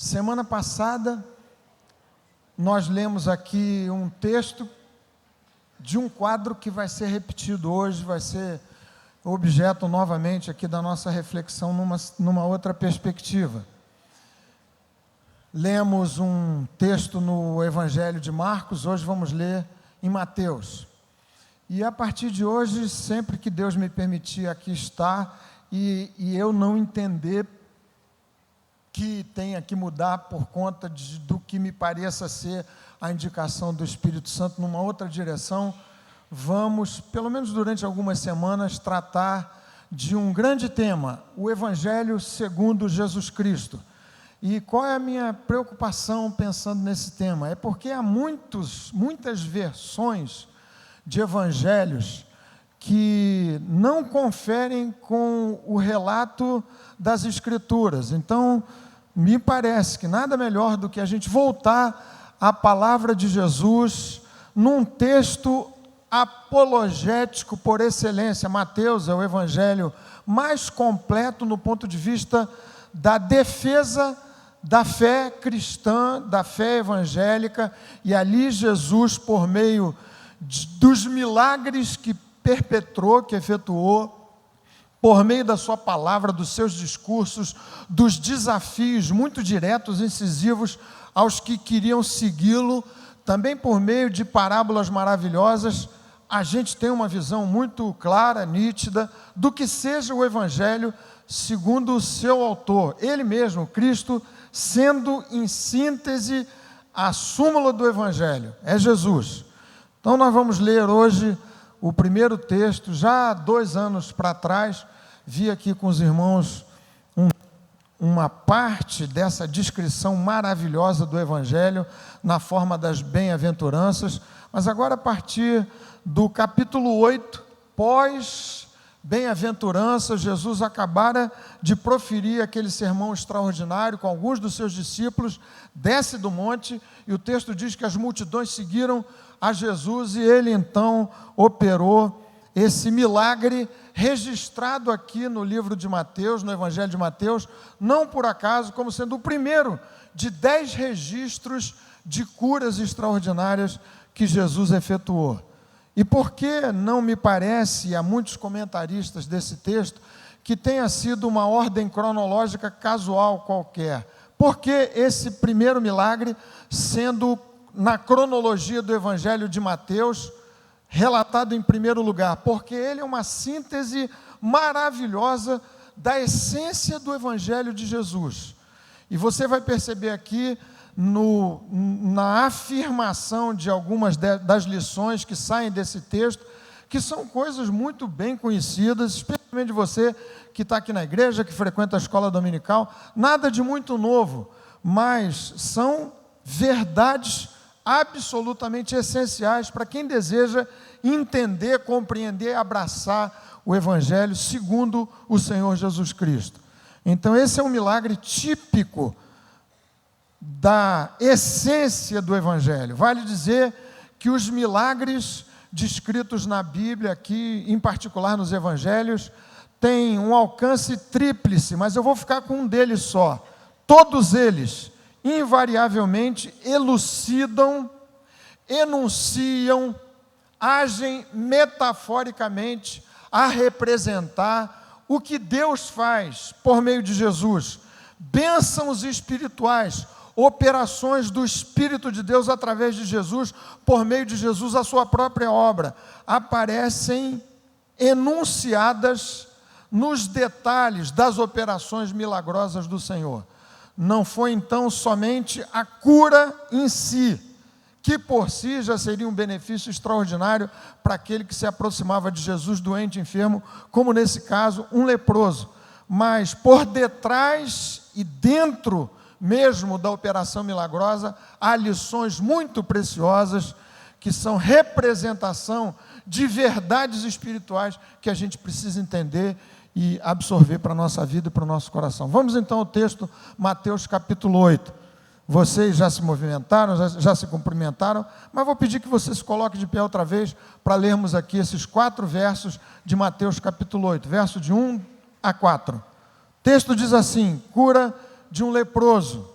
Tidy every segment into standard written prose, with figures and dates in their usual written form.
Semana passada, nós lemos aqui um texto de um quadro que vai ser repetido hoje, vai ser objeto novamente aqui da nossa reflexão numa outra perspectiva. Lemos um texto no Evangelho de Marcos, hoje vamos ler em Mateus. E a partir de hoje, sempre que Deus me permitir aqui estar e eu não entender que tenha que mudar por conta do que me pareça ser a indicação do Espírito Santo numa outra direção, vamos, pelo menos durante algumas semanas, tratar de um grande tema, o Evangelho segundo Jesus Cristo. E qual é a minha preocupação pensando nesse tema? É porque há muitas versões de evangelhos que não conferem com o relato das Escrituras. Então, me parece que nada melhor do que a gente voltar à palavra de Jesus num texto apologético por excelência. Mateus é o evangelho mais completo no ponto de vista da defesa da fé cristã, da fé evangélica, e ali Jesus, por meio dos milagres que perpetrou, que efetuou, por meio da sua palavra, dos seus discursos, dos desafios muito diretos, incisivos aos que queriam segui-lo, também por meio de parábolas maravilhosas, a gente tem uma visão muito clara, nítida, do que seja o Evangelho segundo o seu autor, ele mesmo, Cristo, sendo em síntese a súmula do Evangelho, é Jesus. Então nós vamos ler hoje o primeiro texto. Já há 2 anos para trás, vi aqui com os irmãos uma parte dessa descrição maravilhosa do Evangelho na forma das bem-aventuranças, mas agora a partir do capítulo 8, pós-bem-aventuranças, Jesus acabara de proferir aquele sermão extraordinário com alguns dos seus discípulos, desce do monte, e o texto diz que as multidões seguiram a Jesus, e ele então operou esse milagre registrado aqui no livro de Mateus, no Evangelho de Mateus, não por acaso, como sendo o primeiro de 10 registros de curas extraordinárias que Jesus efetuou. E por que não me parece, a muitos comentaristas desse texto, que tenha sido uma ordem cronológica casual qualquer? Por que esse primeiro milagre sendo na cronologia do Evangelho de Mateus, relatado em primeiro lugar? Porque ele é uma síntese maravilhosa da essência do Evangelho de Jesus. E você vai perceber aqui, na afirmação de algumas das lições que saem desse texto, que são coisas muito bem conhecidas, especialmente de você que está aqui na igreja, que frequenta a escola dominical, nada de muito novo, mas são verdades absolutamente essenciais para quem deseja entender, compreender, abraçar o Evangelho segundo o Senhor Jesus Cristo. Então esse é um milagre típico da essência do Evangelho. Vale dizer que os milagres descritos na Bíblia, aqui em particular nos Evangelhos, têm um alcance tríplice, mas eu vou ficar com um deles só. Todos eles invariavelmente elucidam, enunciam, agem metaforicamente a representar o que Deus faz por meio de Jesus. Bênçãos espirituais, operações do Espírito de Deus através de Jesus, por meio de Jesus, a sua própria obra, aparecem enunciadas nos detalhes das operações milagrosas do Senhor. Não foi então somente a cura em si, que por si já seria um benefício extraordinário para aquele que se aproximava de Jesus, doente, enfermo, como nesse caso, um leproso. Mas por detrás e dentro mesmo da operação milagrosa, há lições muito preciosas, que são representação de verdades espirituais que a gente precisa entender e absorver para a nossa vida e para o nosso coração. Vamos então ao texto, Mateus capítulo 8. Vocês já se movimentaram, já se cumprimentaram, mas vou pedir que você se coloque de pé outra vez para lermos aqui esses 4 versos de Mateus capítulo 8, verso de 1 a 4. O texto diz assim: cura de um leproso.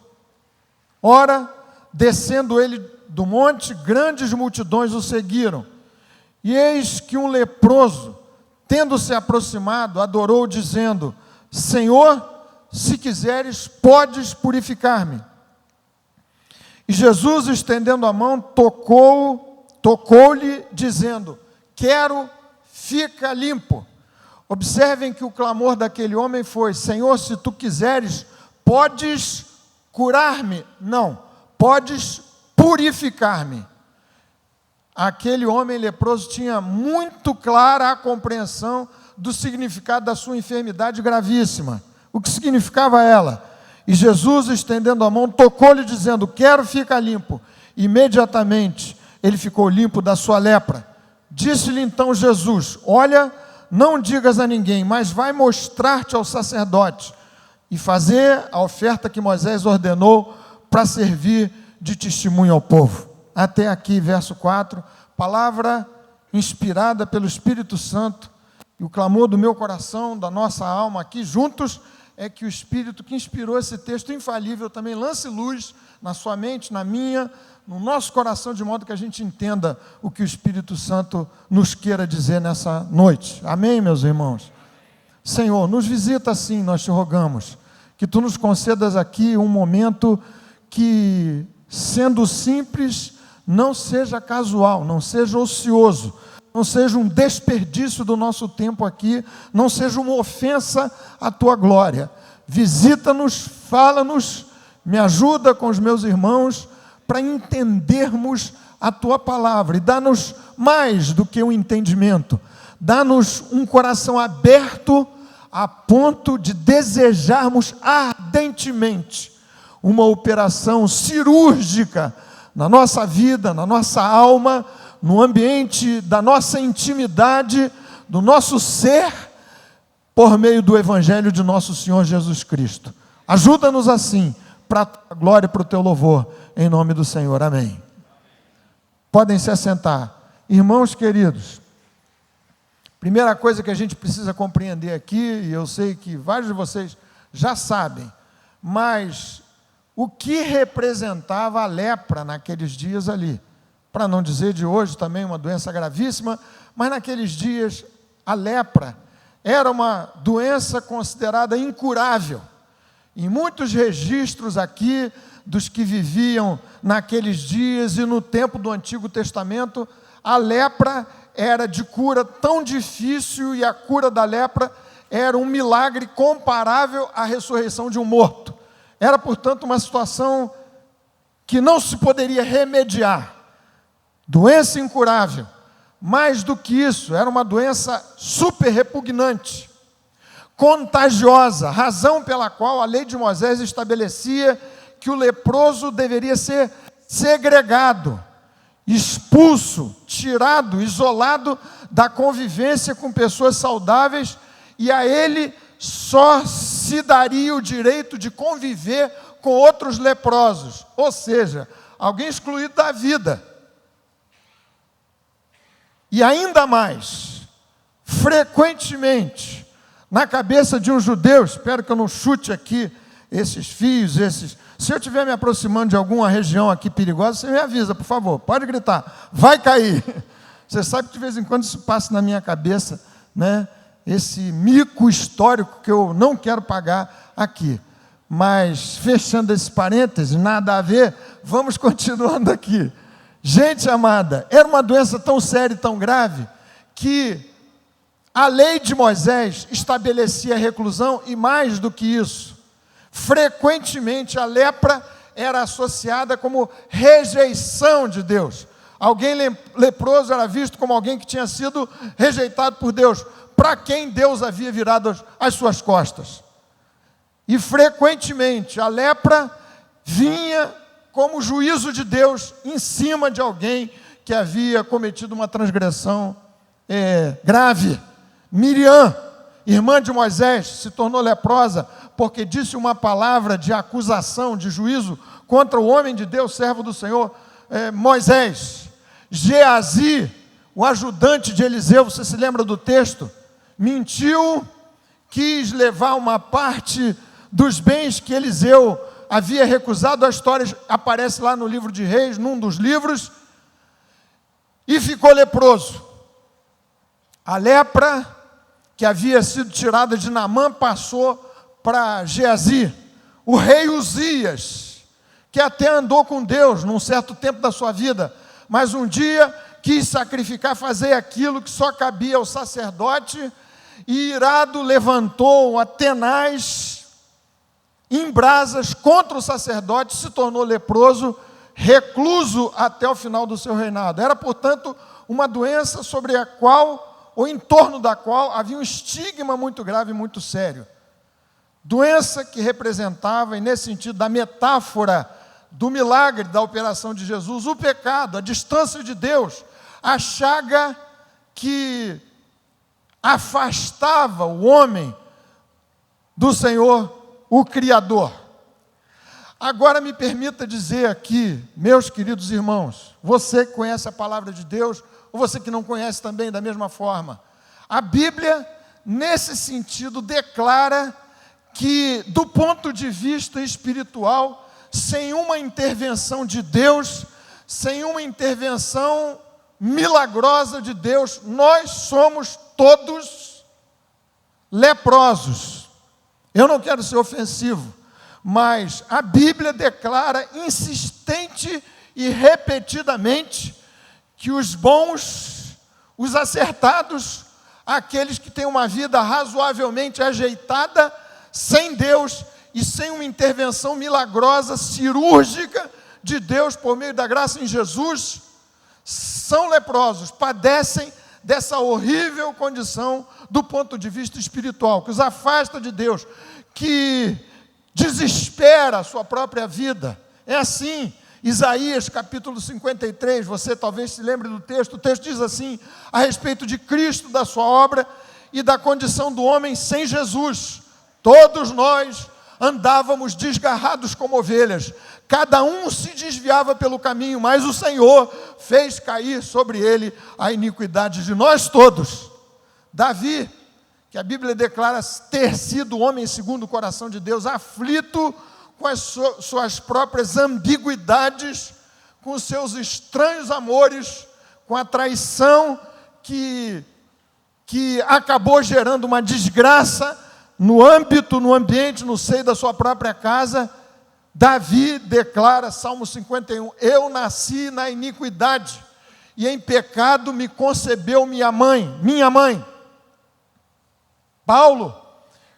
Ora, descendo ele do monte, grandes multidões o seguiram. E eis que um leproso, tendo se aproximado, adorou, dizendo: Senhor, se quiseres, podes purificar-me. E Jesus, estendendo a mão, tocou-lhe, dizendo: Quero, fica limpo. Observem que o clamor daquele homem foi: Senhor, se tu quiseres, podes curar-me. Não, podes purificar-me. Aquele homem leproso tinha muito clara a compreensão do significado da sua enfermidade gravíssima. O que significava ela? E Jesus, estendendo a mão, tocou-lhe, dizendo: Quero, fica limpo. Imediatamente ele ficou limpo da sua lepra. Disse-lhe então Jesus: Olha, não digas a ninguém, mas vai mostrar-te ao sacerdote e fazer a oferta que Moisés ordenou para servir de testemunho ao povo. Até aqui, verso 4, palavra inspirada pelo Espírito Santo, e o clamor do meu coração, da nossa alma aqui juntos, é que o Espírito que inspirou esse texto infalível também lance luz na sua mente, na minha, no nosso coração, de modo que a gente entenda o que o Espírito Santo nos queira dizer nessa noite. Amém, meus irmãos? Senhor, nos visita assim, nós te rogamos, que tu nos concedas aqui um momento que, sendo simples, não seja casual, não seja ocioso, não seja um desperdício do nosso tempo aqui, não seja uma ofensa à tua glória. Visita-nos, fala-nos, me ajuda com os meus irmãos para entendermos a tua palavra e dá-nos mais do que um entendimento, dá-nos um coração aberto a ponto de desejarmos ardentemente uma operação cirúrgica na nossa vida, na nossa alma, no ambiente da nossa intimidade, do nosso ser, por meio do Evangelho de nosso Senhor Jesus Cristo. Ajuda-nos assim, para a tua glória e para o teu louvor, em nome do Senhor. Amém. Podem se assentar. Irmãos queridos, primeira coisa que a gente precisa compreender aqui, e eu sei que vários de vocês já sabem, mas o que representava a lepra naqueles dias ali? Para não dizer de hoje também uma doença gravíssima, mas naqueles dias a lepra era uma doença considerada incurável. Em muitos registros aqui dos que viviam naqueles dias e no tempo do Antigo Testamento, a lepra era de cura tão difícil e a cura da lepra era um milagre comparável à ressurreição de um morto. Era, portanto, uma situação que não se poderia remediar. Doença incurável. Mais do que isso, era uma doença super repugnante, contagiosa, razão pela qual a lei de Moisés estabelecia que o leproso deveria ser segregado, expulso, tirado, isolado da convivência com pessoas saudáveis, e a ele só se daria o direito de conviver com outros leprosos, ou seja, alguém excluído da vida. E ainda mais, frequentemente, na cabeça de um judeu, espero que eu não chute aqui esses fios, se eu estiver me aproximando de alguma região aqui perigosa, você me avisa, por favor, pode gritar, vai cair. Você sabe que de vez em quando isso passa na minha cabeça, né? Esse mico histórico que eu não quero pagar aqui. Mas, fechando esse parêntese, nada a ver, vamos continuando aqui. Gente amada, era uma doença tão séria e tão grave, que a lei de Moisés estabelecia a reclusão, e mais do que isso, frequentemente a lepra era associada como rejeição de Deus. Alguém leproso era visto como alguém que tinha sido rejeitado por Deus, para quem Deus havia virado as suas costas. E frequentemente a lepra vinha como juízo de Deus em cima de alguém que havia cometido uma transgressão grave. Miriam, irmã de Moisés, se tornou leprosa porque disse uma palavra de acusação, de juízo contra o homem de Deus, servo do Senhor, Moisés. Geazi, o ajudante de Eliseu, você se lembra do texto? Mentiu, quis levar uma parte dos bens que Eliseu havia recusado, a história aparece lá no livro de Reis, num dos livros, e ficou leproso. A lepra que havia sido tirada de Naamã passou para Geazi, o rei Uzias, que até andou com Deus num certo tempo da sua vida, mas um dia quis sacrificar, fazer aquilo que só cabia ao sacerdote, e irado levantou a tenaz em brasas contra o sacerdote, se tornou leproso, recluso até o final do seu reinado. Era, portanto, uma doença sobre a qual, ou em torno da qual, havia um estigma muito grave e muito sério. Doença que representava, e nesse sentido, da metáfora do milagre da operação de Jesus, o pecado, a distância de Deus, a chaga que afastava o homem do Senhor, o Criador. Agora me permita dizer aqui, meus queridos irmãos, você que conhece a palavra de Deus, ou você que não conhece também da mesma forma, a Bíblia, nesse sentido, declara que, do ponto de vista espiritual, sem uma intervenção de Deus, sem uma intervenção milagrosa de Deus, nós somos todos leprosos. Eu não quero ser ofensivo, mas a Bíblia declara insistente e repetidamente que os bons, os acertados, aqueles que têm uma vida razoavelmente ajeitada, sem Deus e sem uma intervenção milagrosa, cirúrgica de Deus por meio da graça em Jesus, são leprosos, padecem dessa horrível condição do ponto de vista espiritual, que os afasta de Deus, que desespera a sua própria vida. É assim, Isaías capítulo 53, você talvez se lembre do texto, o texto diz assim, a respeito de Cristo, da sua obra e da condição do homem sem Jesus: todos nós andávamos desgarrados como ovelhas, cada um se desviava pelo caminho, mas o Senhor fez cair sobre ele a iniquidade de nós todos. Davi, que a Bíblia declara ter sido homem segundo o coração de Deus, aflito com as suas próprias ambiguidades, com os seus estranhos amores, com a traição que acabou gerando uma desgraça no âmbito, no ambiente, no seio da sua própria casa. Davi declara, Salmo 51, eu nasci na iniquidade, e em pecado me concebeu minha mãe. Paulo,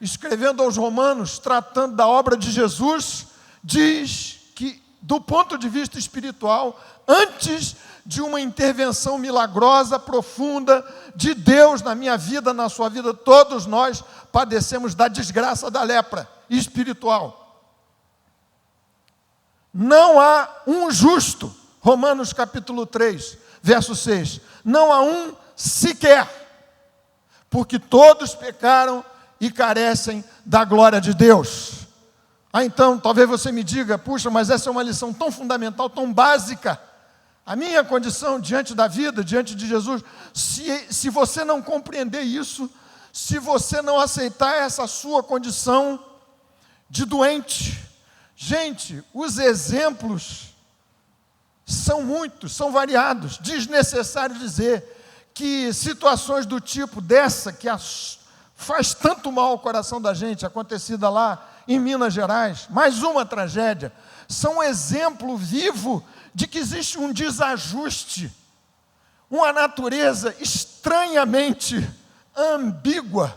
escrevendo aos Romanos, tratando da obra de Jesus, diz que, do ponto de vista espiritual, antes de uma intervenção milagrosa, profunda, de Deus na minha vida, na sua vida, todos nós padecemos da desgraça da lepra espiritual. Não há um justo, Romanos capítulo 3, verso 6, não há um sequer, porque todos pecaram e carecem da glória de Deus. Então, talvez você me diga, puxa, mas essa é uma lição tão fundamental, tão básica. A minha condição diante da vida, diante de Jesus, se você não compreender isso, se você não aceitar essa sua condição de doente, gente, os exemplos são muitos, são variados. Desnecessário dizer que situações do tipo dessa, que faz tanto mal ao coração da gente, acontecida lá em Minas Gerais, mais uma tragédia, são um exemplo vivo de que existe um desajuste, uma natureza estranhamente ambígua,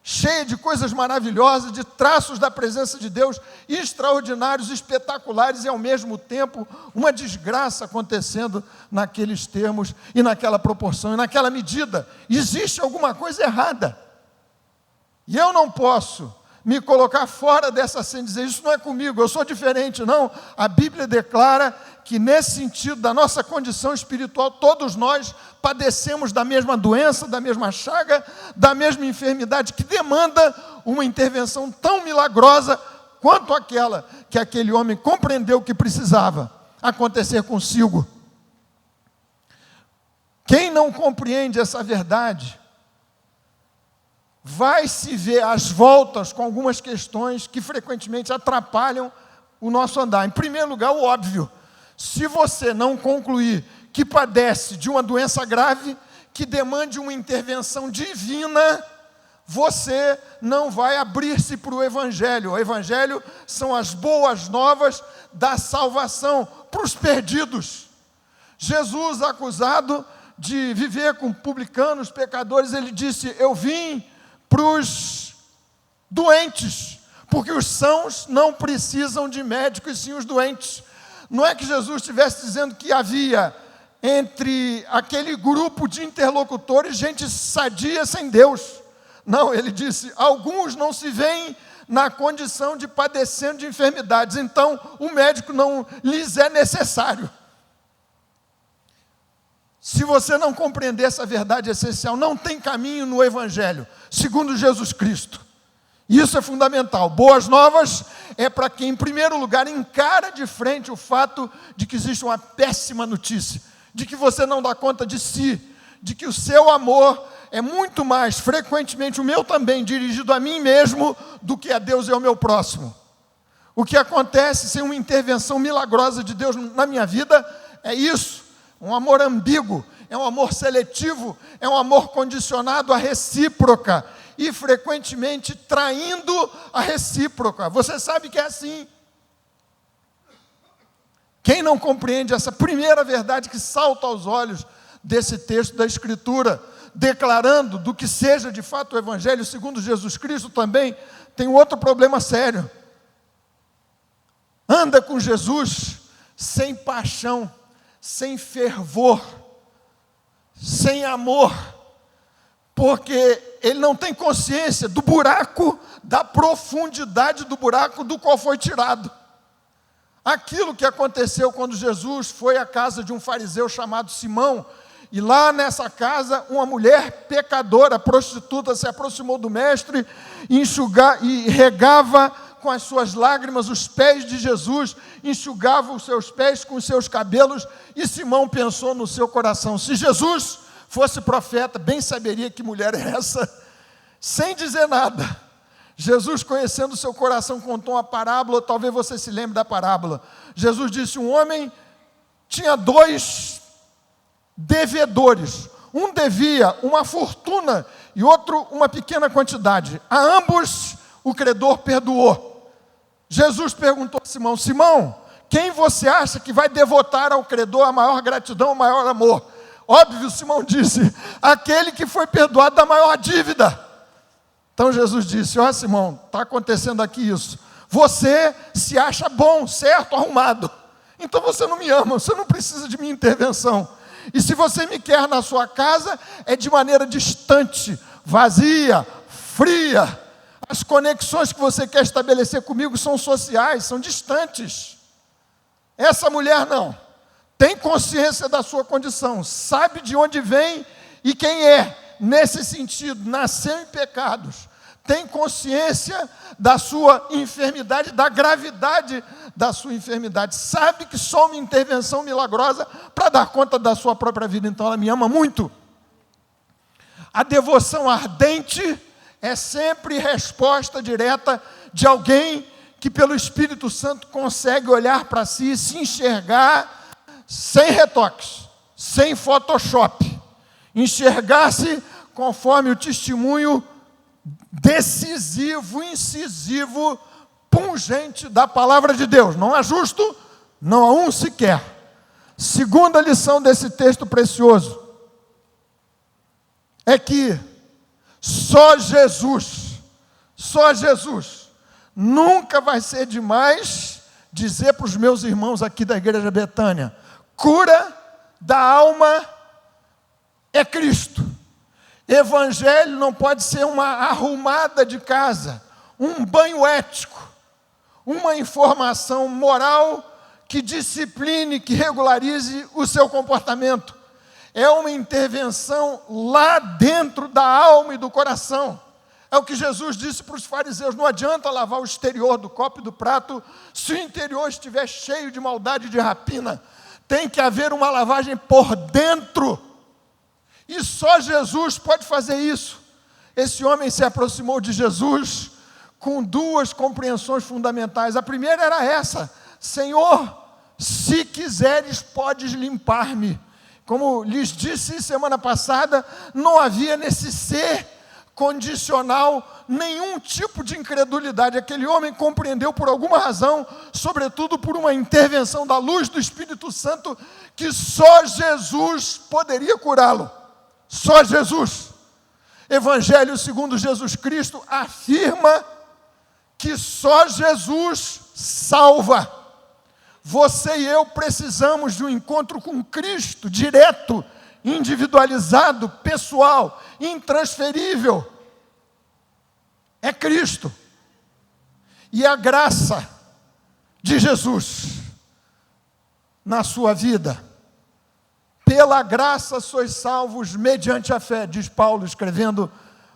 cheia de coisas maravilhosas, de traços da presença de Deus extraordinários, espetaculares, e ao mesmo tempo uma desgraça acontecendo naqueles termos e naquela proporção e naquela medida. Existe alguma coisa errada. E eu não posso me colocar fora dessa cena e dizer, isso não é comigo, eu sou diferente. Não, a Bíblia declara que nesse sentido da nossa condição espiritual, todos nós padecemos da mesma doença, da mesma chaga, da mesma enfermidade, que demanda uma intervenção tão milagrosa quanto aquela que aquele homem compreendeu que precisava acontecer consigo. Quem não compreende essa verdade vai se ver às voltas com algumas questões que frequentemente atrapalham o nosso andar. Em primeiro lugar, o óbvio. Se você não concluir que padece de uma doença grave, que demande uma intervenção divina, você não vai abrir-se para o Evangelho. O Evangelho são as boas novas da salvação para os perdidos. Jesus, acusado de viver com publicanos, pecadores, ele disse: eu vim para os doentes, porque os sãos não precisam de médicos, e sim os doentes. Não é que Jesus estivesse dizendo que havia entre aquele grupo de interlocutores gente sadia sem Deus. Não, ele disse: alguns não se veem na condição de padecendo de enfermidades, então o médico não lhes é necessário. Se você não compreender essa verdade essencial, não tem caminho no Evangelho, segundo Jesus Cristo. Isso é fundamental. Boas novas é para quem, em primeiro lugar, encara de frente o fato de que existe uma péssima notícia, de que você não dá conta de si, de que o seu amor é muito mais, frequentemente o meu também, dirigido a mim mesmo, do que a Deus e ao meu próximo. O que acontece sem uma intervenção milagrosa de Deus na minha vida é isso. Um amor ambíguo, é um amor seletivo, é um amor condicionado à recíproca e frequentemente traindo a recíproca. Você sabe que é assim. Quem não compreende essa primeira verdade que salta aos olhos desse texto da Escritura, declarando do que seja de fato o Evangelho segundo Jesus Cristo, também tem um outro problema sério. Anda com Jesus sem paixão, sem fervor, sem amor, porque ele não tem consciência do buraco, da profundidade do buraco do qual foi tirado. Aquilo que aconteceu quando Jesus foi à casa de um fariseu chamado Simão, e lá nessa casa uma mulher pecadora, prostituta, se aproximou do mestre e regava com as suas lágrimas os pés de Jesus, enxugava os seus pés com os seus cabelos, e Simão pensou no seu coração: se Jesus fosse profeta, bem saberia que mulher é essa. Sem dizer nada, Jesus, conhecendo o seu coração, contou uma parábola. Talvez você se lembre da parábola. Jesus disse: um homem tinha 2 devedores. Um devia uma fortuna e outro uma pequena quantidade. A ambos o credor perdoou. Jesus perguntou a Simão: Simão, quem você acha que vai devotar ao credor a maior gratidão, o maior amor? Óbvio, Simão disse: aquele que foi perdoado da maior dívida. Então Jesus disse: ó Simão, está acontecendo aqui isso. Você se acha bom, certo, arrumado. Então você não me ama, você não precisa de minha intervenção. E se você me quer na sua casa, é de maneira distante, vazia, fria. As conexões que você quer estabelecer comigo são sociais, são distantes. Essa mulher não. Tem consciência da sua condição, sabe de onde vem e quem é. Nesse sentido, nasceu em pecados. Tem consciência da sua enfermidade, da gravidade da sua enfermidade. Sabe que só uma intervenção milagrosa para dar conta da sua própria vida. Então ela me ama muito. A devoção ardente é sempre resposta direta de alguém que pelo Espírito Santo consegue olhar para si e se enxergar sem retoques, sem Photoshop. Enxergar-se conforme o testemunho decisivo, incisivo, pungente da palavra de Deus. Não há justo, não há um sequer. Segunda lição desse texto precioso é que só Jesus, nunca vai ser demais dizer para os meus irmãos aqui da Igreja Betânia: cura da alma é Cristo. Evangelho não pode ser uma arrumada de casa, um banho ético, uma informação moral que discipline, que regularize o seu comportamento. É uma intervenção lá dentro da alma e do coração. É o que Jesus disse para os fariseus: não adianta lavar o exterior do copo e do prato se o interior estiver cheio de maldade e de rapina. Tem que haver uma lavagem por dentro. E só Jesus pode fazer isso. Esse homem se aproximou de Jesus com duas compreensões fundamentais. A primeira era essa: Senhor, se quiseres, podes limpar-me. Como lhes disse semana passada, não havia nesse ser condicional nenhum tipo de incredulidade. Aquele homem compreendeu por alguma razão, sobretudo por uma intervenção da luz do Espírito Santo, que só Jesus poderia curá-lo. Só Jesus. Evangelho segundo Jesus Cristo afirma que só Jesus salva. Você e eu precisamos de um encontro com Cristo, direto, individualizado, pessoal, intransferível. É Cristo. E a graça de Jesus na sua vida. Pela graça sois salvos mediante a fé, diz Paulo, escrevendo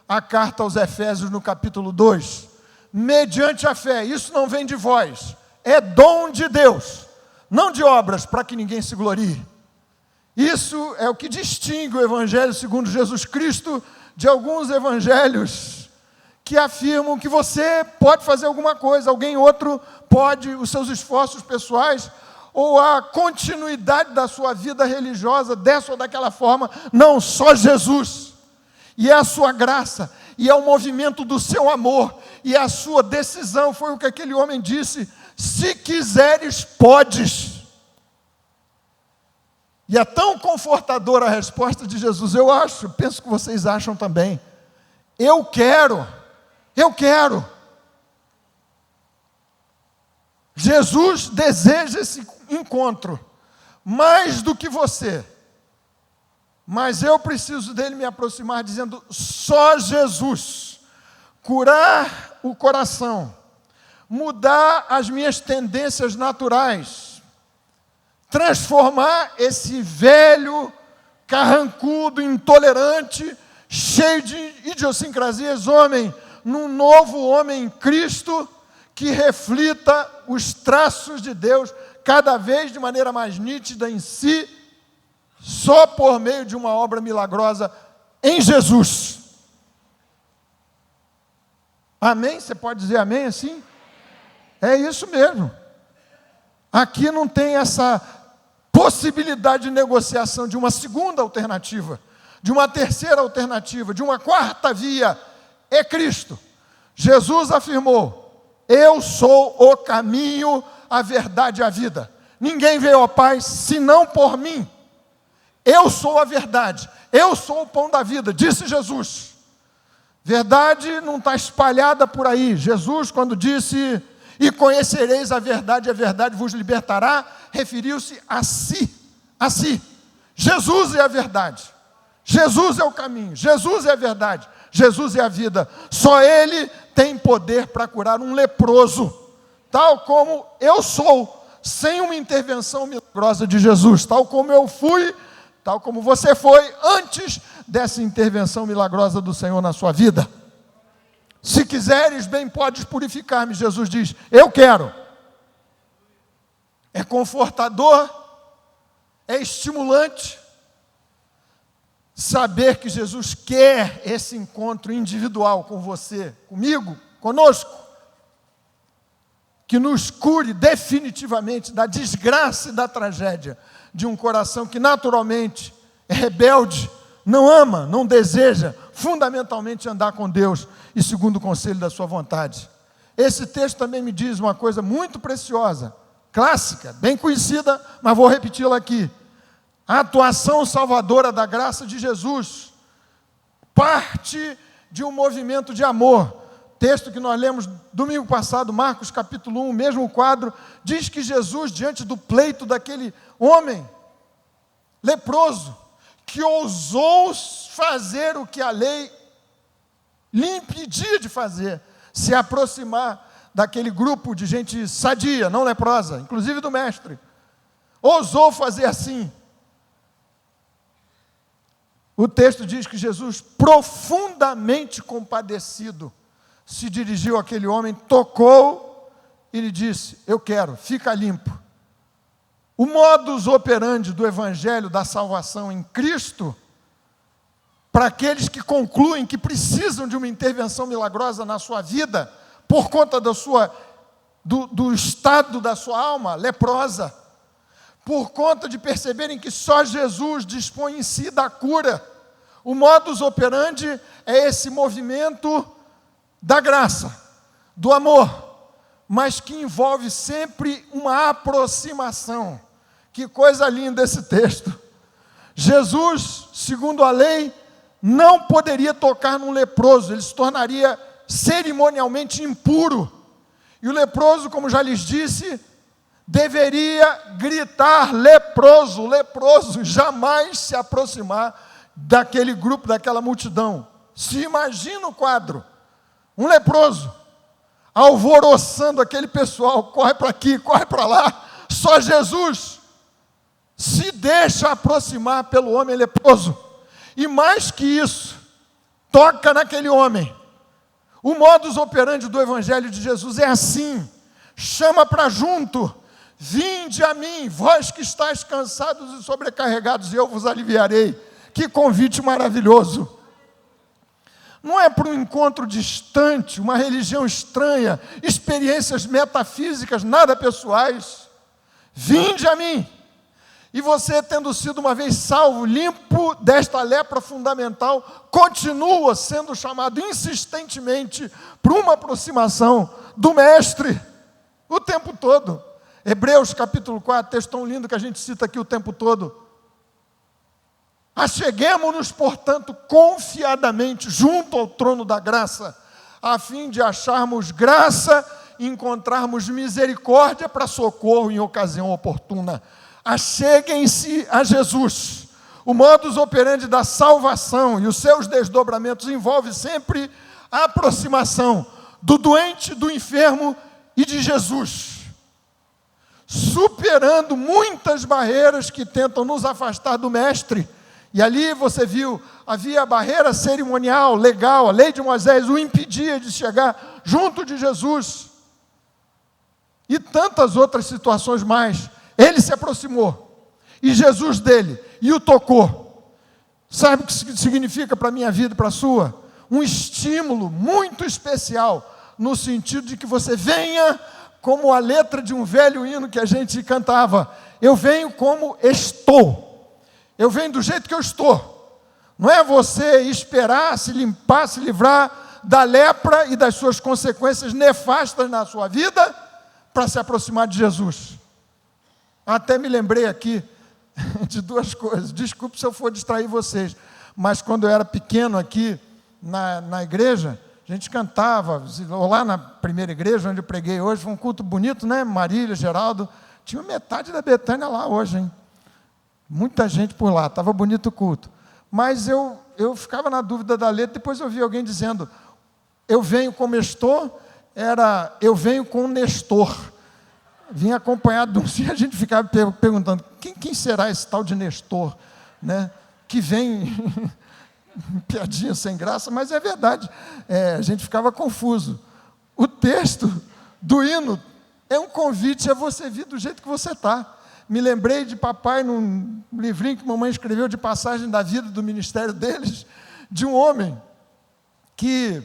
a carta aos Efésios no capítulo 2. Mediante a fé, isso não vem de vós, é dom de Deus, não de obras, para que ninguém se glorie. Isso é o que distingue o Evangelho segundo Jesus Cristo de alguns evangelhos que afirmam que você pode fazer alguma coisa, alguém outro pode, os seus esforços pessoais, ou a continuidade da sua vida religiosa, dessa ou daquela forma. Não, só Jesus. E é a sua graça, e é o movimento do seu amor, e é a sua decisão. Foi o que aquele homem disse: se quiseres, podes. E é tão confortadora a resposta de Jesus, eu acho, penso que vocês acham também. Eu quero. Jesus deseja esse encontro, mais do que você. Mas eu preciso dele me aproximar, dizendo: só Jesus. Curar o coração, mudar as minhas tendências naturais, transformar esse velho, carrancudo, intolerante, cheio de idiosincrasias, homem, num novo homem em Cristo, que reflita os traços de Deus, cada vez de maneira mais nítida em si, só por meio de uma obra milagrosa em Jesus. Amém? Você pode dizer amém assim? É isso mesmo. Aqui não tem essa possibilidade de negociação de uma segunda alternativa, de uma terceira alternativa, de uma quarta via. É Cristo. Jesus afirmou: eu sou o caminho, a verdade e a vida. Ninguém veio ao Pai senão por mim. Eu sou a verdade, eu sou o pão da vida, disse Jesus. Verdade não está espalhada por aí. Jesus, quando disse: e conhecereis a verdade vos libertará, referiu-se a si, a si. Jesus é a verdade, Jesus é o caminho, Jesus é a verdade, Jesus é a vida. Só Ele tem poder para curar um leproso, tal como eu sou, sem uma intervenção milagrosa de Jesus, tal como eu fui, tal como você foi, antes dessa intervenção milagrosa do Senhor na sua vida. Se quiseres, bem podes purificar-me, Jesus diz, eu quero. É confortador, é estimulante saber que Jesus quer esse encontro individual com você, comigo, conosco, que nos cure definitivamente da desgraça e da tragédia de um coração que naturalmente é rebelde, não ama, não deseja fundamentalmente andar com Deus e segundo o conselho da sua vontade. Esse texto também me diz uma coisa muito preciosa, clássica, bem conhecida, mas vou repeti-la aqui. A atuação salvadora da graça de Jesus parte de um movimento de amor. Texto que nós lemos domingo passado, Marcos capítulo 1, mesmo quadro, diz que Jesus, diante do pleito daquele homem leproso, que ousou fazer o que a lei lhe impedia de fazer, se aproximar daquele grupo de gente sadia, não leprosa, inclusive do mestre, ousou fazer assim. O texto diz que Jesus, profundamente compadecido, se dirigiu àquele homem, tocou e lhe disse: eu quero, fica limpo. O modus operandi do evangelho da salvação em Cristo, para aqueles que concluem que precisam de uma intervenção milagrosa na sua vida, por conta do estado da sua alma leprosa, por conta de perceberem que só Jesus dispõe em si da cura. O modus operandi é esse movimento da graça, do amor, mas que envolve sempre uma aproximação. Que coisa linda esse texto. Jesus, segundo a lei, não poderia tocar num leproso, ele se tornaria cerimonialmente impuro. E o leproso, como já lhes disse, deveria gritar leproso, leproso, jamais se aproximar daquele grupo, daquela multidão. Se imagina o quadro, um leproso, alvoroçando aquele pessoal, corre para aqui, corre para lá, só Jesus se deixa aproximar pelo homem leproso, e mais que isso, toca naquele homem. O modus operandi do Evangelho de Jesus é assim, chama para junto, vinde a mim, vós que estáis cansados e sobrecarregados, e eu vos aliviarei. Que convite maravilhoso. Não é para um encontro distante, uma religião estranha, experiências metafísicas, nada pessoais. Vinde a mim. E você, tendo sido uma vez salvo, limpo desta lepra fundamental, continua sendo chamado insistentemente para uma aproximação do Mestre o tempo todo. Hebreus capítulo 4, texto tão lindo que a gente cita aqui o tempo todo. Acheguemo-nos, portanto, confiadamente junto ao trono da graça, a fim de acharmos graça e encontrarmos misericórdia para socorro em ocasião oportuna. Acheguem-se a Jesus. O modus operandi da salvação e os seus desdobramentos envolve sempre a aproximação do doente, do enfermo e de Jesus, superando muitas barreiras que tentam nos afastar do Mestre. E ali você viu, havia a barreira cerimonial, legal, a lei de Moisés o impedia de chegar junto de Jesus. E tantas outras situações mais. Ele se aproximou, e Jesus dele, e o tocou. Sabe o que significa para a minha vida e para a sua? Um estímulo muito especial, no sentido de que você venha como a letra de um velho hino que a gente cantava. Eu venho como estou. Eu venho do jeito que eu estou. Não é você esperar, se limpar, se livrar da lepra e das suas consequências nefastas na sua vida para se aproximar de Jesus. Até me lembrei aqui de duas coisas. Desculpe se eu for distrair vocês, mas quando eu era pequeno aqui na igreja, a gente cantava, lá na primeira igreja onde eu preguei hoje, foi um culto bonito, né? Marília, Geraldo, tinha metade da Betânia lá hoje, hein? Muita gente por lá, estava bonito o culto. Mas eu ficava na dúvida da letra, depois eu vi alguém dizendo, eu venho como estou, era eu venho com Nestor. Vinha acompanhado de um, e a gente ficava perguntando, quem será esse tal de Nestor, né? Que vem, piadinha sem graça, mas é verdade, a gente ficava confuso. O texto do hino é um convite a você vir do jeito que você está. Me lembrei de papai, num livrinho que mamãe escreveu de passagem da vida do ministério deles, de um homem que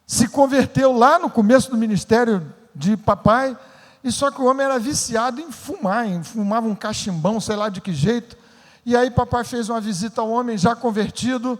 se converteu lá no começo do ministério de papai, e só que o homem era viciado em fumar, fumava um cachimbão, sei lá de que jeito. E aí papai fez uma visita ao homem já convertido,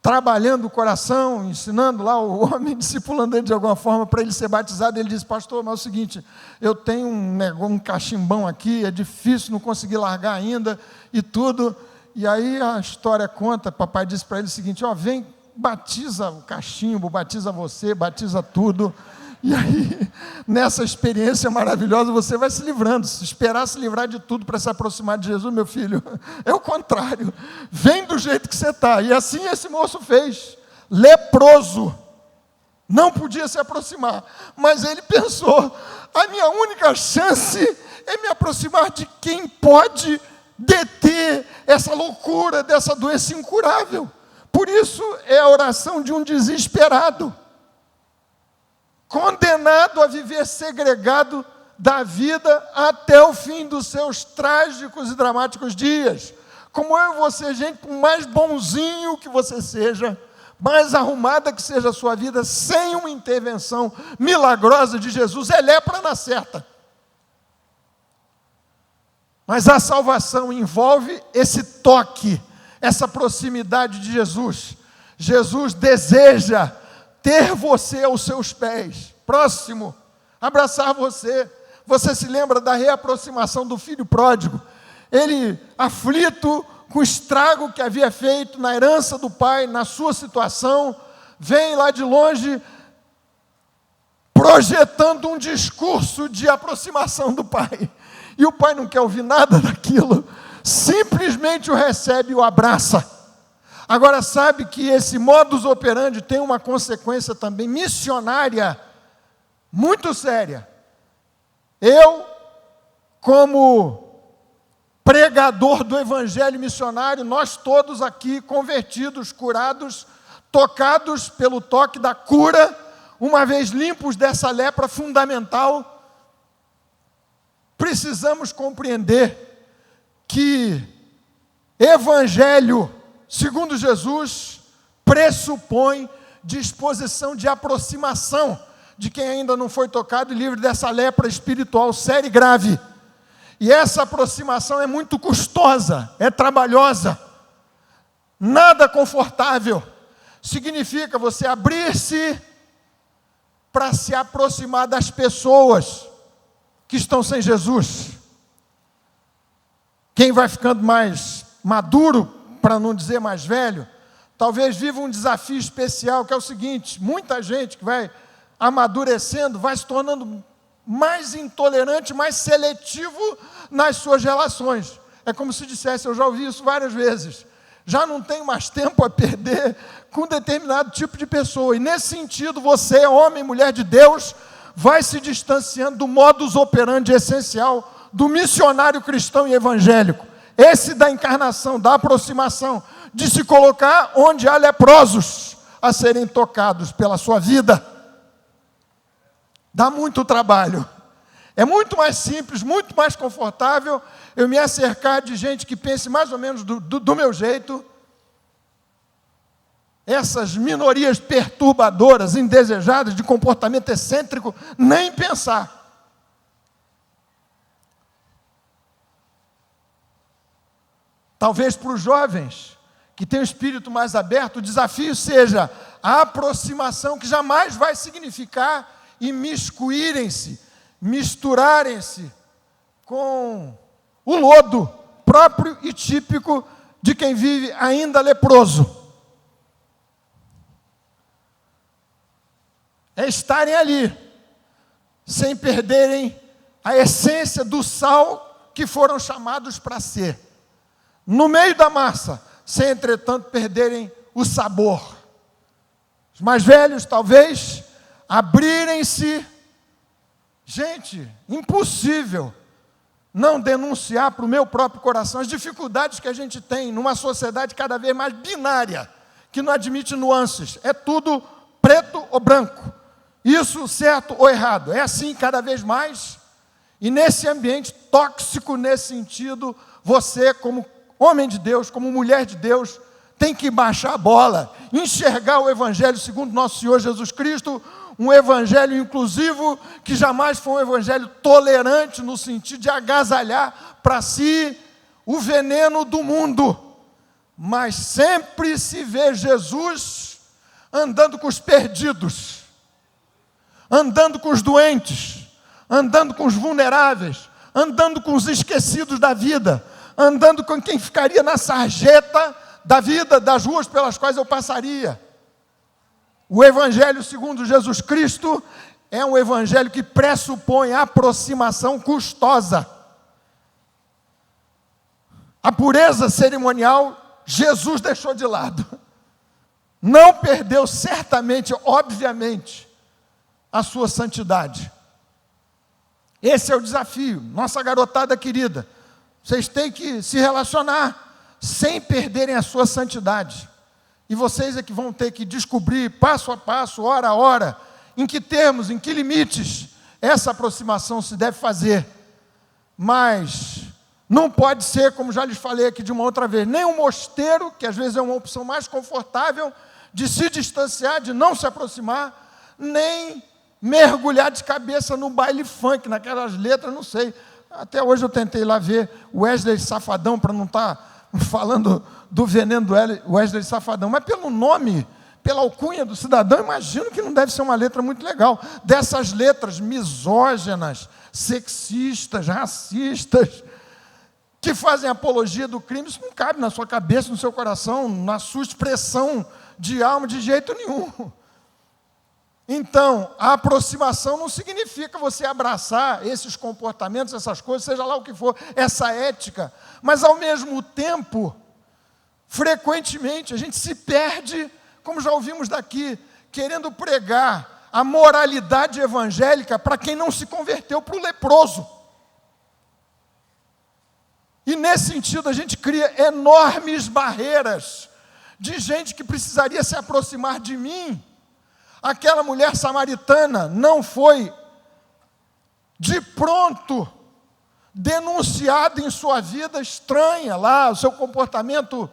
trabalhando o coração, ensinando lá o homem, discipulando ele de alguma forma para ele ser batizado. Ele disse, pastor, mas é o seguinte, eu tenho um cachimbão aqui, é difícil, não consegui largar ainda e tudo. E aí a história conta, papai disse para ele o seguinte, vem, batiza o cachimbo, batiza você, batiza tudo. E aí, nessa experiência maravilhosa, você vai se livrando. Se esperar se livrar de tudo para se aproximar de Jesus, meu filho, é o contrário. Vem do jeito que você está. E assim esse moço fez. Leproso. Não podia se aproximar. Mas ele pensou, a minha única chance é me aproximar de quem pode deter essa loucura dessa doença incurável. Por isso é a oração de um desesperado, condenado a viver segregado da vida até o fim dos seus trágicos e dramáticos dias. Como eu e você, gente, por mais bonzinho que você seja, mais arrumada que seja a sua vida, sem uma intervenção milagrosa de Jesus, é lepra na certa. Mas a salvação envolve esse toque, essa proximidade de Jesus. Jesus deseja ter você aos seus pés, próximo, abraçar você. Você se lembra da reaproximação do filho pródigo? Ele, aflito com o estrago que havia feito na herança do pai, na sua situação, vem lá de longe, projetando um discurso de aproximação do pai. E o pai não quer ouvir nada daquilo, simplesmente o recebe e o abraça. Agora, sabe que esse modus operandi tem uma consequência também missionária muito séria. Eu, como pregador do evangelho missionário, nós todos aqui convertidos, curados, tocados pelo toque da cura, uma vez limpos dessa lepra fundamental, precisamos compreender que evangelho, segundo Jesus, pressupõe disposição de aproximação de quem ainda não foi tocado e livre dessa lepra espiritual séria e grave. E essa aproximação é muito custosa, é trabalhosa, nada confortável. Significa você abrir-se para se aproximar das pessoas que estão sem Jesus. Quem vai ficando mais maduro, para não dizer mais velho, talvez viva um desafio especial, que é o seguinte: muita gente que vai amadurecendo vai se tornando mais intolerante, mais seletivo nas suas relações. É como se dissesse, eu já ouvi isso várias vezes, já não tenho mais tempo a perder com determinado tipo de pessoa. E nesse sentido, você, homem, mulher de Deus, vai se distanciando do modus operandi essencial do missionário cristão e evangélico. Esse da encarnação, da aproximação, de se colocar onde há leprosos a serem tocados pela sua vida. Dá muito trabalho. É muito mais simples, muito mais confortável eu me acercar de gente que pense mais ou menos do meu jeito. Essas minorias perturbadoras, indesejadas, de comportamento excêntrico, nem pensar. Talvez para os jovens que têm o espírito mais aberto, o desafio seja a aproximação, que jamais vai significar imiscuírem-se, misturarem-se com o lodo próprio e típico de quem vive ainda leproso. É estarem ali, sem perderem a essência do sal que foram chamados para ser. No meio da massa, sem, entretanto, perderem o sabor. Os mais velhos, talvez, abrirem-se. Gente, impossível não denunciar para o meu próprio coração as dificuldades que a gente tem numa sociedade cada vez mais binária, que não admite nuances. É tudo preto ou branco. Isso certo ou errado. É assim cada vez mais. E nesse ambiente tóxico, nesse sentido, você, como homem de Deus, como mulher de Deus, tem que baixar a bola, enxergar o Evangelho segundo nosso Senhor Jesus Cristo, um Evangelho inclusivo, que jamais foi um Evangelho tolerante, no sentido de agasalhar para si o veneno do mundo, mas sempre se vê Jesus andando com os perdidos, andando com os doentes, andando com os vulneráveis, andando com os esquecidos da vida, andando com quem ficaria na sarjeta da vida, das ruas pelas quais eu passaria. O Evangelho segundo Jesus Cristo é um Evangelho que pressupõe aproximação custosa. A pureza cerimonial, Jesus deixou de lado. Não perdeu certamente, obviamente, a sua santidade. Esse é o desafio. Nossa garotada querida, vocês têm que se relacionar sem perderem a sua santidade. E vocês é que vão ter que descobrir, passo a passo, hora a hora, em que termos, em que limites essa aproximação se deve fazer. Mas não pode ser, como já lhes falei aqui de uma outra vez, nem um mosteiro, que às vezes é uma opção mais confortável, de se distanciar, de não se aproximar, nem mergulhar de cabeça no baile funk, naquelas letras, não sei. Até hoje eu tentei lá ver Wesley Safadão, para não estar falando do veneno do Wesley Safadão, mas pelo nome, pela alcunha do cidadão, imagino que não deve ser uma letra muito legal. Dessas letras misóginas, sexistas, racistas, que fazem apologia do crime, isso não cabe na sua cabeça, no seu coração, na sua expressão de alma, de jeito nenhum. Então, a aproximação não significa você abraçar esses comportamentos, essas coisas, seja lá o que for, essa ética, mas ao mesmo tempo, frequentemente, a gente se perde, como já ouvimos daqui, querendo pregar a moralidade evangélica para quem não se converteu, para o leproso. E nesse sentido a gente cria enormes barreiras de gente que precisaria se aproximar de mim. Aquela mulher samaritana não foi de pronto denunciada em sua vida estranha lá, o seu comportamento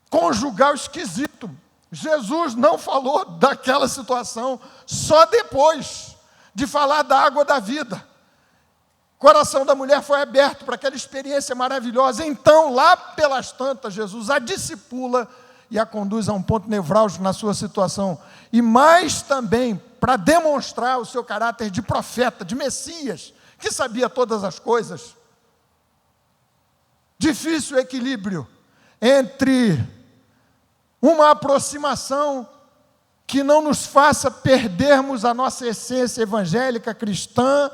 conjugal esquisito. Jesus não falou daquela situação só depois de falar da água da vida. O coração da mulher foi aberto para aquela experiência maravilhosa. Então, lá pelas tantas, Jesus a discipula e a conduz a um ponto nevrálgico na sua situação. E mais também para demonstrar o seu caráter de profeta, de Messias, que sabia todas as coisas. Difícil equilíbrio entre uma aproximação que não nos faça perdermos a nossa essência evangélica cristã,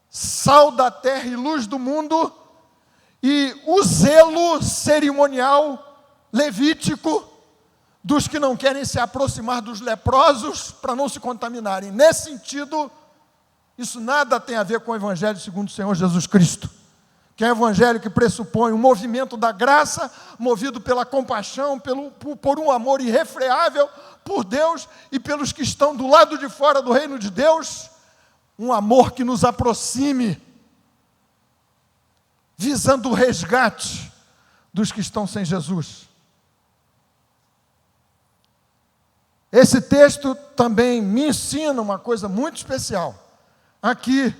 sal da terra e luz do mundo, e o zelo cerimonial levítico dos que não querem se aproximar dos leprosos para não se contaminarem. Nesse sentido, isso nada tem a ver com o Evangelho segundo o Senhor Jesus Cristo, que é um Evangelho que pressupõe um movimento da graça, movido pela compaixão, por um amor irrefreável por Deus e pelos que estão do lado de fora do reino de Deus, um amor que nos aproxime, visando o resgate dos que estão sem Jesus. Esse texto também me ensina uma coisa muito especial. Aqui,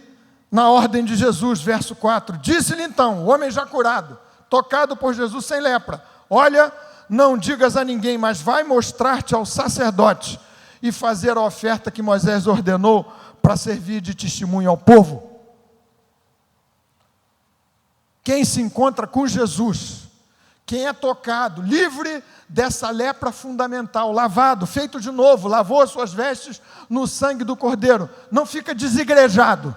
na ordem de Jesus, verso 4. Disse-lhe então, o homem já curado, tocado por Jesus sem lepra: olha, não digas a ninguém, mas vai mostrar-te ao sacerdote e fazer a oferta que Moisés ordenou para servir de testemunho ao povo. Quem se encontra com Jesus, quem é tocado, livre dessa lepra fundamental, lavado, feito de novo, lavou as suas vestes no sangue do Cordeiro, não fica desigrejado.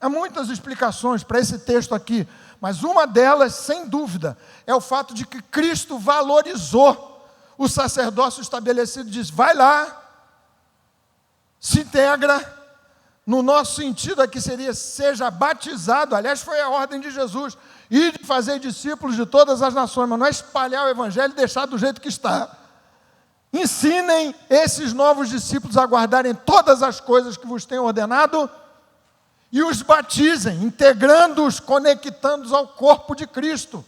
Há muitas explicações para esse texto aqui, mas uma delas, sem dúvida, é o fato de que Cristo valorizou o sacerdócio estabelecido. Diz, vai lá, se integra. No nosso sentido aqui seria, seja batizado. Aliás, foi a ordem de Jesus, e de fazer discípulos de todas as nações, mas não é espalhar o evangelho e deixar do jeito que está. Ensinem esses novos discípulos a guardarem todas as coisas que vos tenho ordenado, e os batizem, integrando-os, conectando-os ao corpo de Cristo.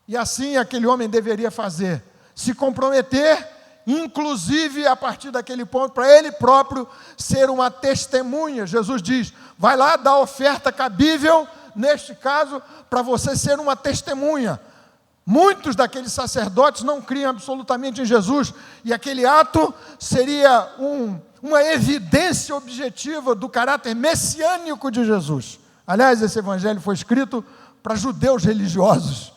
E assim aquele homem deveria fazer, se comprometer, inclusive a partir daquele ponto, para ele próprio ser uma testemunha. Jesus diz, vai lá dar oferta cabível, neste caso, para você ser uma testemunha. Muitos daqueles sacerdotes não criam absolutamente em Jesus, e aquele ato seria uma evidência objetiva do caráter messiânico de Jesus. Aliás, esse evangelho foi escrito para judeus religiosos,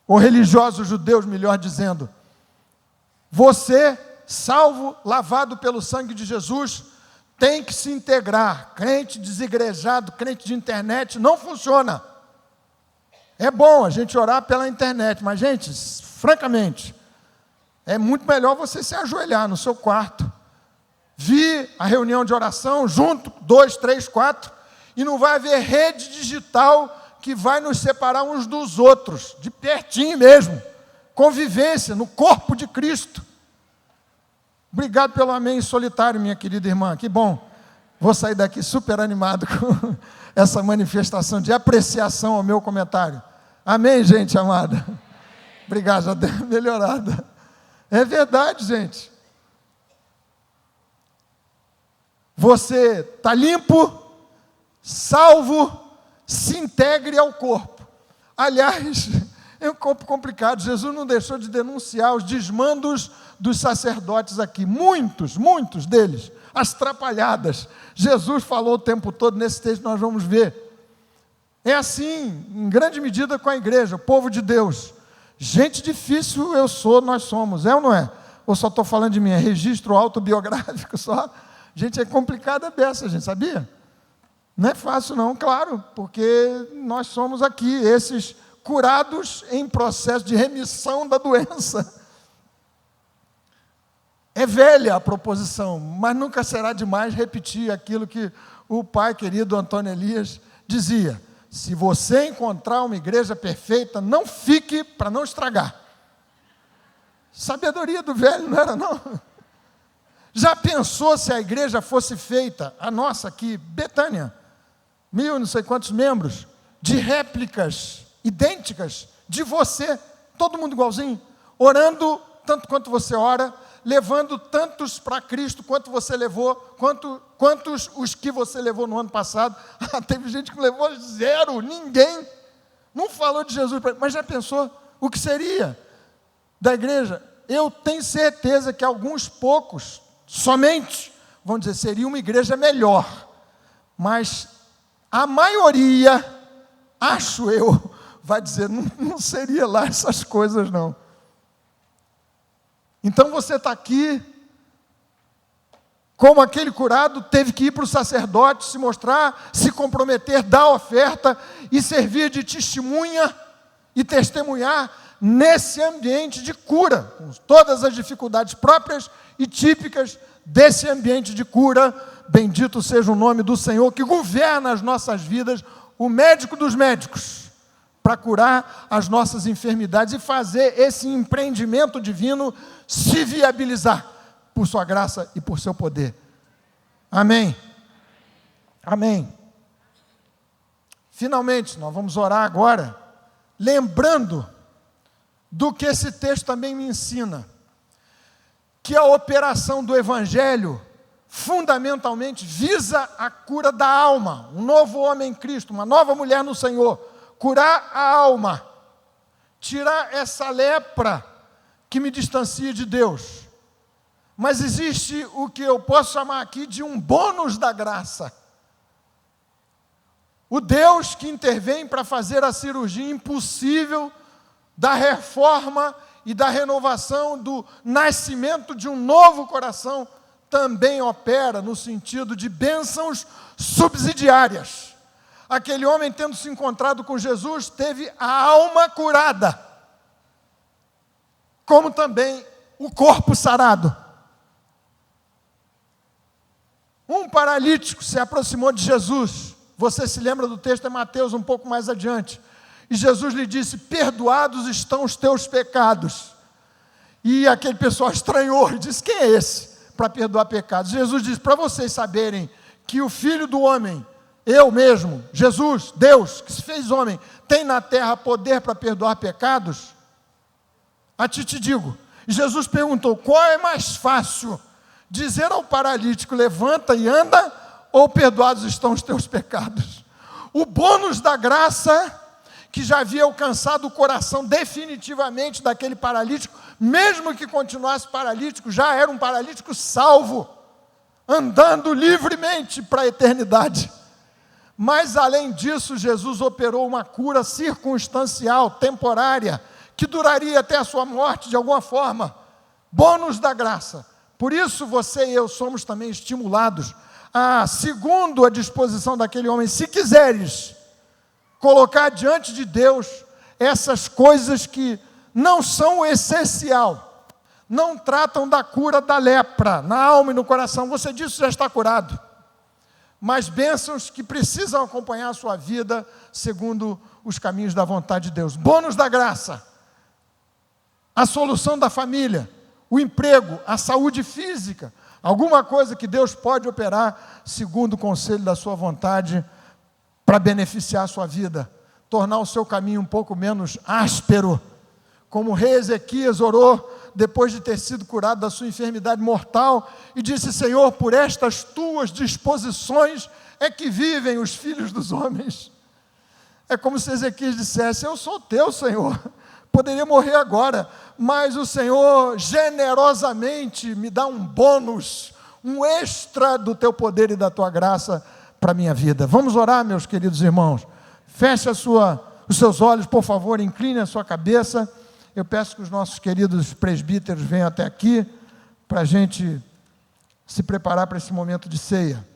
ou religiosos judeus, melhor dizendo. Você, salvo, lavado pelo sangue de Jesus, tem que se integrar. Crente desigrejado, crente de internet, não funciona. É bom a gente orar pela internet, mas, gente, francamente, é muito melhor você se ajoelhar no seu quarto, vir a reunião de oração, junto, 2, 3, 4, e não vai haver rede digital que vai nos separar uns dos outros, de pertinho mesmo. Convivência no corpo de Cristo. Obrigado pelo amém solitário, minha querida irmã, que bom. Vou sair daqui super animado com essa manifestação de apreciação ao meu comentário. Amém, gente amada? Obrigado, já deu melhorada. É verdade, gente. Você está limpo, salvo, se integre ao corpo. Aliás, é um corpo complicado. Jesus não deixou de denunciar os desmandos dos sacerdotes aqui. Muitos deles, as trapalhadas. Jesus falou o tempo todo, nesse texto nós vamos ver. É assim, em grande medida com a igreja, o povo de Deus. Gente difícil nós somos, é ou não é? Ou só estou falando de mim, é registro autobiográfico só? Gente, é complicada a beça, gente, sabia? Não é fácil não, claro, porque nós somos aqui, esses curados em processo de remissão da doença. É velha a proposição, mas nunca será demais repetir aquilo que o pai querido Antônio Elias dizia: se você encontrar uma igreja perfeita, não fique para não estragar. Sabedoria do velho, não era não? Já pensou se a igreja fosse feita, a nossa aqui, Betânia, 1.000 não sei quantos membros, de réplicas idênticas de você, todo mundo igualzinho, orando tanto quanto você ora, levando tantos para Cristo quanto você levou, quantos os que você levou no ano passado. Teve gente que levou 0, ninguém, não falou de Jesus, mas já pensou o que seria da igreja? Eu tenho certeza que alguns poucos, somente, vão dizer, seria uma igreja melhor, mas a maioria, acho eu, vai dizer, não seria lá essas coisas não. Então você está aqui, como aquele curado, teve que ir para o sacerdote, se mostrar, se comprometer, dar oferta e servir de testemunha e testemunhar nesse ambiente de cura, com todas as dificuldades próprias e típicas desse ambiente de cura. Bendito seja o nome do Senhor que governa as nossas vidas, o médico dos médicos, para curar as nossas enfermidades e fazer esse empreendimento divino se viabilizar por sua graça e por seu poder. Amém. Amém. Finalmente, nós vamos orar agora, lembrando do que esse texto também me ensina, que a operação do Evangelho fundamentalmente visa a cura da alma, um novo homem em Cristo, uma nova mulher no Senhor, curar a alma, tirar essa lepra que me distancia de Deus. Mas existe o que eu posso chamar aqui de um bônus da graça. O Deus que intervém para fazer a cirurgia impossível da reforma e da renovação, do nascimento de um novo coração, também opera no sentido de bênçãos subsidiárias. Aquele homem, tendo se encontrado com Jesus, teve a alma curada, como também o corpo sarado. Um paralítico se aproximou de Jesus. Você se lembra do texto, é Mateus, um pouco mais adiante. E Jesus lhe disse: perdoados estão os teus pecados. E aquele pessoal estranhou e disse: quem é esse para perdoar pecados? Jesus disse: para vocês saberem que o Filho do Homem, eu mesmo, Jesus, Deus, que se fez homem, tem na terra poder para perdoar pecados, a ti te digo. Jesus perguntou: qual é mais fácil, dizer ao paralítico, levanta e anda, ou perdoados estão os teus pecados? O bônus da graça, que já havia alcançado o coração definitivamente daquele paralítico, mesmo que continuasse paralítico, já era um paralítico salvo, andando livremente para a eternidade. Mas além disso, Jesus operou uma cura circunstancial, temporária, que duraria até a sua morte de alguma forma. Bônus da graça. Por isso você e eu somos também estimulados a, segundo a disposição daquele homem, se quiseres, colocar diante de Deus essas coisas que não são o essencial, não tratam da cura da lepra, na alma e no coração. Você disso já está curado. Mas bênçãos que precisam acompanhar a sua vida segundo os caminhos da vontade de Deus. Bônus da graça, a solução da família, o emprego, a saúde física, alguma coisa que Deus pode operar segundo o conselho da sua vontade para beneficiar a sua vida, tornar o seu caminho um pouco menos áspero, como o rei Ezequias orou depois de ter sido curado da sua enfermidade mortal, e disse: Senhor, por estas tuas disposições é que vivem os filhos dos homens. É como se Ezequias dissesse: eu sou teu, Senhor, poderia morrer agora, mas o Senhor generosamente me dá um bônus, um extra do teu poder e da tua graça para a minha vida. Vamos orar, meus queridos irmãos. Feche os seus olhos, por favor, incline a sua cabeça. Eu peço que os nossos queridos presbíteros venham até aqui, para a gente se preparar para esse momento de ceia.